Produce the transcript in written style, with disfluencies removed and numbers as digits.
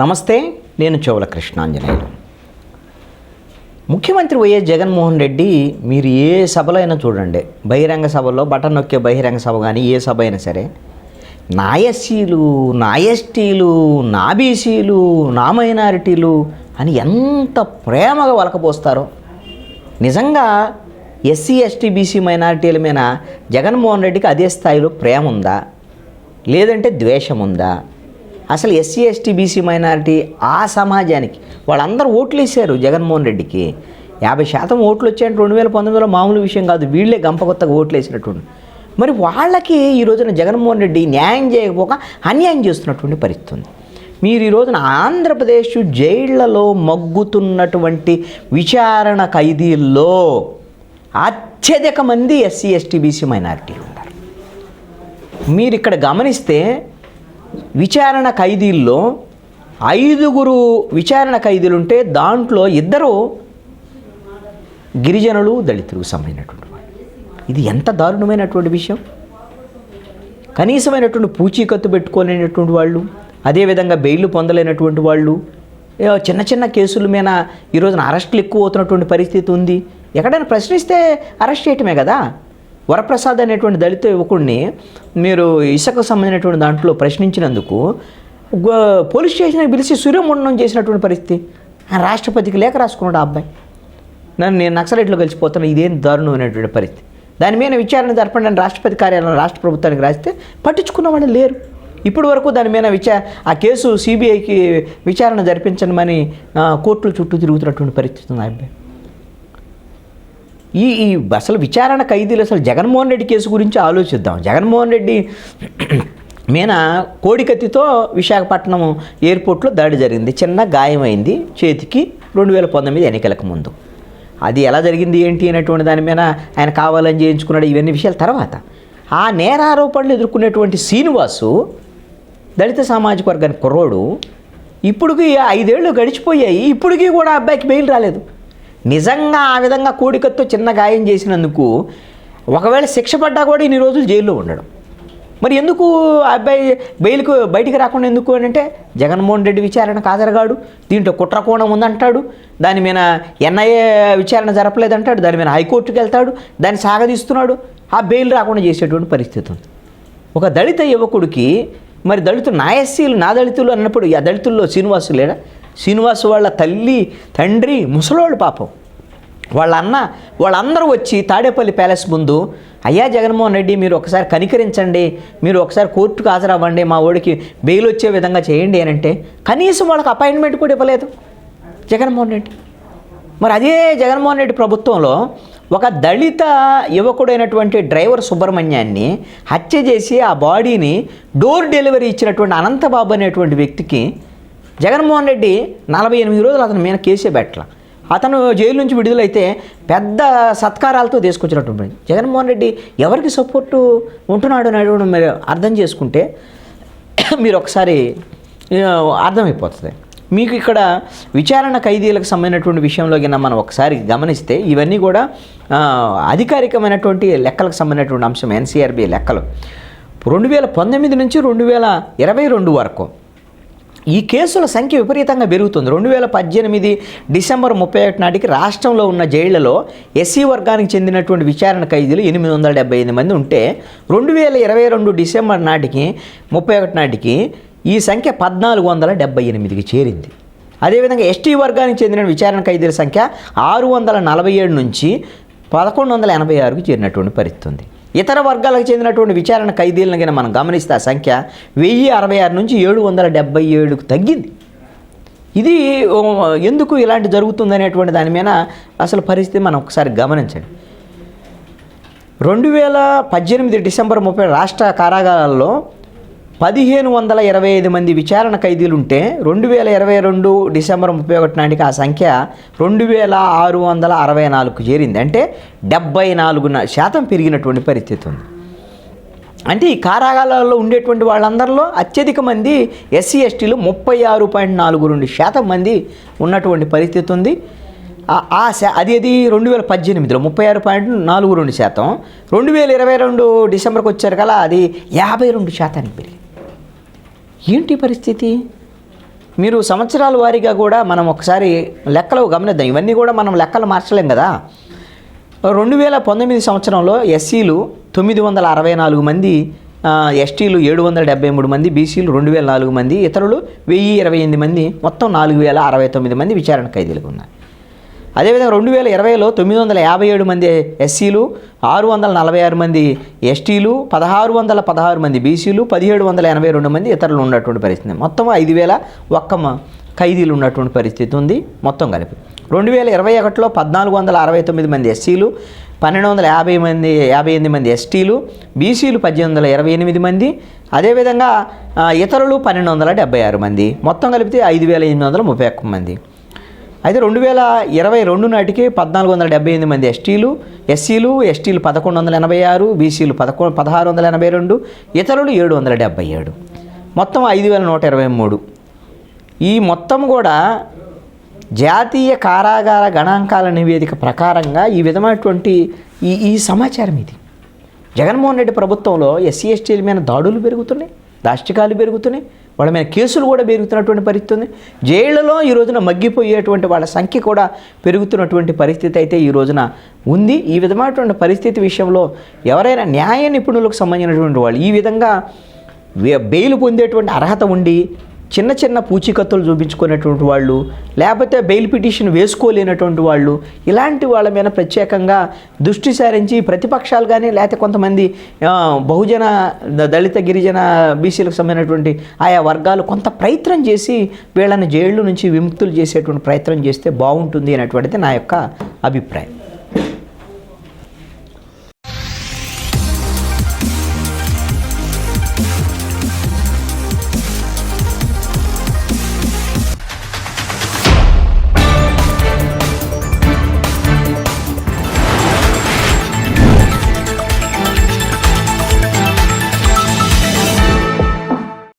నమస్తే, నేను చోళ కృష్ణాంజనేయులు. ముఖ్యమంత్రి వైఎస్ జగన్మోహన్ రెడ్డి మీరు ఏ సభలో అయినా చూడండి, బహిరంగ సభలో బటన్ నొక్కే బహిరంగ సభ కానీ ఏ సభ అయినా సరే, నా ఎస్సీలు, నా ఎస్టీలు, నా బీసీలు, నా మైనారిటీలు అని ఎంత ప్రేమగా వలకపోస్తారో. నిజంగా ఎస్సీ, ఎస్టీ, బీసీ మైనారిటీల మీద జగన్మోహన్ రెడ్డికి అదే స్థాయిలో ప్రేమ ఉందా, లేదంటే ద్వేషం ఉందా? అసలు ఎస్సీ, ఎస్టీ, బీసీ మైనారిటీ ఆ సమాజానికి వాళ్ళందరూ ఓట్లు వేశారు జగన్మోహన్ రెడ్డికి. 50% ఓట్లు వచ్చాయంటే 2019లో మామూలు విషయం కాదు, వీళ్ళే గంపకొత్తగా ఓట్లు వేసినటువంటి. మరి వాళ్ళకి ఈ రోజున జగన్మోహన్ రెడ్డి న్యాయం చేయకపోక అన్యాయం చేస్తున్నటువంటి పరిస్థితి ఉంది. మీరు ఈ రోజున ఆంధ్రప్రదేశ్ జైళ్లలో మగ్గుతున్నటువంటి విచారణ ఖైదీల్లో అత్యధిక మంది ఎస్సీ, ఎస్టీ, బీసీ మైనారిటీలు ఉన్నారు. మీరు ఇక్కడ గమనిస్తే విచారణ ఖైదీల్లో 5 విచారణ ఖైదీలు ఉంటే దాంట్లో 2 గిరిజనులు, దళితులకు సంబంధించినటువంటి వాళ్ళు. ఇది ఎంత దారుణమైనటువంటి విషయం. కనీసమైనటువంటి పూచీకత్తు పెట్టుకోలేనటువంటి వాళ్ళు, అదేవిధంగా బెయిల్ పొందలేనటువంటి వాళ్ళు, చిన్న చిన్న కేసుల మీద ఈ రోజున అరెస్టులు ఎక్కువ అవుతున్నటువంటి పరిస్థితి ఉంది. ఎక్కడైనా ప్రశ్నిస్తే అరెస్ట్ చేయటమే కదా. వరప్రసాద్ అనేటువంటి దళిత యువకుడిని మీరు ఇసుకకు సంబంధించినటువంటి దాంట్లో ప్రశ్నించినందుకు పోలీస్ స్టేషన్కి పిలిచి సూర్యమండనం చేసినటువంటి పరిస్థితి. ఆయన రాష్ట్రపతికి లేఖ రాసుకున్నాడు. ఆ అబ్బాయి నేను నక్సలైట్లో కలిసిపోతాను, ఇదేం దారుణమైనటువంటి పరిస్థితి. దాని మీద విచారణ జరపండి రాష్ట్రపతి కార్యాలయం రాష్ట్ర ప్రభుత్వానికి రాస్తే పట్టించుకున్న వాళ్ళు లేరు. ఇప్పటి వరకు దాని మీద ఆ కేసు సిబిఐకి విచారణ జరిపించమని కోర్టుల చుట్టూ తిరుగుతున్నటువంటి పరిస్థితి ఉంది. ఆ అబ్బాయి ఈ అసలు విచారణ ఖైదీలు అసలు జగన్మోహన్ రెడ్డి కేసు గురించి ఆలోచిద్దాం. జగన్మోహన్ రెడ్డి మీద కోడికత్తితో విశాఖపట్నం ఎయిర్పోర్ట్లో దాడి జరిగింది, చిన్న గాయమైంది చేతికి 2019 ఎన్నికలకు ముందు. అది ఎలా జరిగింది ఏంటి అనేటువంటి దాని మీద ఆయన కావాలని చేయించుకున్నాడు, ఇవన్నీ విషయాల తర్వాత ఆ నేరారోపణలు ఎదుర్కొనేటువంటి శ్రీనివాసు దళిత సామాజిక వర్గానికి కుర్రోడు ఇప్పటికి 5 ఏళ్ళు గడిచిపోయాయి, ఇప్పటికీ కూడా ఆ అబ్బాయికి బెయిల్ రాలేదు. నిజంగా ఆ విధంగా కోడికత్తో చిన్న గాయం చేసినందుకు ఒకవేళ శిక్ష పడ్డా కూడా ఇన్ని రోజులు జైల్లో ఉండడం. మరి ఎందుకు ఆ అబ్బాయి బెయిల్కు బయటికి రాకుండా ఎందుకు అని అంటే, జగన్మోహన్ రెడ్డి విచారణకు హాజరుగాడు, దీంట్లో కుట్రకోణం ఉందంటాడు, దాని మీద ఎన్ఐఏ విచారణ జరపలేదంటాడు, దాని మీద హైకోర్టుకి వెళ్తాడు, దాన్ని సాగదీస్తున్నాడు, ఆ బెయిల్ రాకుండా చేసేటువంటి పరిస్థితి ఉంది. ఒక దళిత యువకుడికి మరి దళితులు నా ఎస్సీలు, నా దళితులు అన్నప్పుడు ఆ దళితుల్లో శ్రీనివాసు లేడా? శ్రీనివాసు వాళ్ళ తల్లి, తండ్రి ముసలోళ్ళు పాపం, వాళ్ళ అన్న, వాళ్ళందరూ వచ్చి తాడేపల్లి ప్యాలెస్ ముందు, అయ్యా జగన్మోహన్ రెడ్డి మీరు ఒకసారి కనికరించండి, మీరు ఒకసారి కోర్టుకు హాజరవ్వండి, మా ఓడికి బెయిల్ వచ్చే విధంగా చేయండి అని అంటే కనీసం వాళ్ళకి అపాయింట్మెంట్ కూడా ఇవ్వలేదు జగన్మోహన్ రెడ్డి. మరి అదే జగన్మోహన్ రెడ్డి ప్రభుత్వంలో ఒక దళిత యువకుడైనటువంటి డ్రైవర్ సుబ్రహ్మణ్యాన్ని హత్య చేసి ఆ బాడీని డోర్ డెలివరీ ఇచ్చినటువంటి అనంతబాబు అనేటువంటి వ్యక్తికి జగన్మోహన్ రెడ్డి 48 రోజులు అతని మీద కేసే పెట్టల. అతను జైలు నుంచి విడుదలైతే పెద్ద సత్కారాలతో తీసుకొచ్చినటువంటి జగన్మోహన్ రెడ్డి ఎవరికి సపోర్టు ఉంటున్నాడు అనేటువంటి మీరు అర్థం చేసుకుంటే మీరు ఒకసారి అర్థమైపోతుంది మీకు. ఇక్కడ విచారణ ఖైదీలకు సంబంధించినటువంటి విషయంలో కింద మనం ఒకసారి గమనిస్తే ఇవన్నీ కూడా అధికారికమైనటువంటి లెక్కలకు సంబంధించినటువంటి అంశం. ఎన్సీఆర్బీ లెక్కలు 2019 నుంచి 2022 వరకు ఈ కేసుల సంఖ్య విపరీతంగా పెరుగుతుంది. 2018 డిసెంబర్ 31 నాటికి రాష్ట్రంలో ఉన్న జైళ్లలో ఎస్సీ వర్గానికి చెందినటువంటి విచారణ ఖైదీలు 875 మంది ఉంటే 2022 డిసెంబర్ నాటికి 31 నాటికి ఈ సంఖ్య 1478కి చేరింది. అదేవిధంగా ఎస్టీ వర్గానికి చెందిన విచారణ ఖైదీల సంఖ్య 647 నుంచి 1186కి చేరినటువంటి పరిస్థితి ఉంది. ఇతర వర్గాలకు చెందినటువంటి విచారణ ఖైదీలను కనుక మనం గమనిస్తే ఆ సంఖ్య 1066 నుంచి 777కు తగ్గింది. ఇది ఎందుకు ఇలాంటి జరుగుతుంది అనేటువంటి దాని మీద అసలు పరిస్థితి మనం ఒకసారి గమనించండి. 2018 డిసెంబర్ 30 రాష్ట్ర కారాగారాల్లో 1525 మంది విచారణ ఖైదీలు ఉంటే 2022 డిసెంబర్ 31 నాటికి ఆ సంఖ్య 2664కు చేరింది. అంటే 74% పెరిగినటువంటి పరిస్థితి ఉంది. అంటే ఈ కారాగారాల్లో ఉండేటువంటి వాళ్ళందరిలో అత్యధిక మంది ఎస్సీ, ఎస్టీలు 36.42% మంది ఉన్నటువంటి పరిస్థితి ఉంది. అది 2018లో 36.42%. 2022 డిసెంబర్కి వచ్చారు కదా, అది 52% పెరిగింది. ఏంటి పరిస్థితి? మీరు సంవత్సరాల వారీగా కూడా మనం ఒకసారి లెక్కలు గమనిద్దాం. ఇవన్నీ కూడా మనం లెక్కలు మార్చలేం కదా. 2019 సంవత్సరంలో ఎస్సీలు 964 మంది, ఎస్టీలు 773 మంది, బీసీలు 2004 మంది, ఇతరులు 1028 మంది, మొత్తం 4069 మంది విచారణ ఖైదీలుగా ఉన్నారు. అదేవిధంగా 2020లో 957 మంది ఎస్సీలు, 646 మంది ఎస్టీలు, 1616 మంది బీసీలు, 1782 మంది ఇతరులు ఉన్నటువంటి పరిస్థితి. మొత్తం 5001 ఖైదీలు ఉన్నటువంటి పరిస్థితి ఉంది మొత్తం కలిపి. 2021లో 1469 మంది ఎస్సీలు, 1258 మంది ఎస్టీలు, బీసీలు 1828 మంది, అదేవిధంగా ఇతరులు 1276 మంది, మొత్తం కలిపితే 5831 మంది. అయితే 2022 నాటికి 1478 మంది ఎస్సీలు 1186, బీసీలు 1682, ఇతరులు 777, మొత్తం 5123. ఈ మొత్తం కూడా జాతీయ కారాగార గణాంకాల నివేదిక ప్రకారంగా ఈ విధమైనటువంటి ఈ సమాచారం ఇది. జగన్మోహన్ రెడ్డి ప్రభుత్వంలో ఎస్సీ ఎస్టీల మీద దాడులు పెరుగుతున్నాయి, దాష్టికాలు పెరుగుతున్నాయి, వాళ్ళ మీద కేసులు కూడా పెరుగుతున్నటువంటి పరిస్థితి ఉంది. జైళ్లలో ఈ రోజున మగ్గిపోయేటువంటి వాళ్ళ సంఖ్య కూడా పెరుగుతున్నటువంటి పరిస్థితి అయితే ఈ రోజున ఉంది. ఈ విధమైనటువంటి పరిస్థితి విషయంలో ఎవరైనా న్యాయ నిపుణులకు సంబంధించినటువంటి వాళ్ళు ఈ విధంగా బెయిల్ పొందేటువంటి అర్హత ఉండి చిన్న చిన్న పూచీకత్తులు చూపించుకునేటువంటి వాళ్ళు, లేకపోతే బెయిల్ పిటిషన్ వేసుకోలేనటువంటి వాళ్ళు, ఇలాంటి వాళ్ళ మీద ప్రత్యేకంగా దృష్టి సారించి ప్రతిపక్షాలు కానీ లేకపోతే కొంతమంది బహుజన, దళిత, గిరిజన, బీసీలకు సంబంధించినటువంటి ఆయా వర్గాలు కొంత ప్రయత్నం చేసి వీళ్ళని జైళ్ళు నుంచి విముక్తులు చేసేటువంటి ప్రయత్నం చేస్తే బాగుంటుంది అనేటువంటిది నా యొక్క అభిప్రాయం.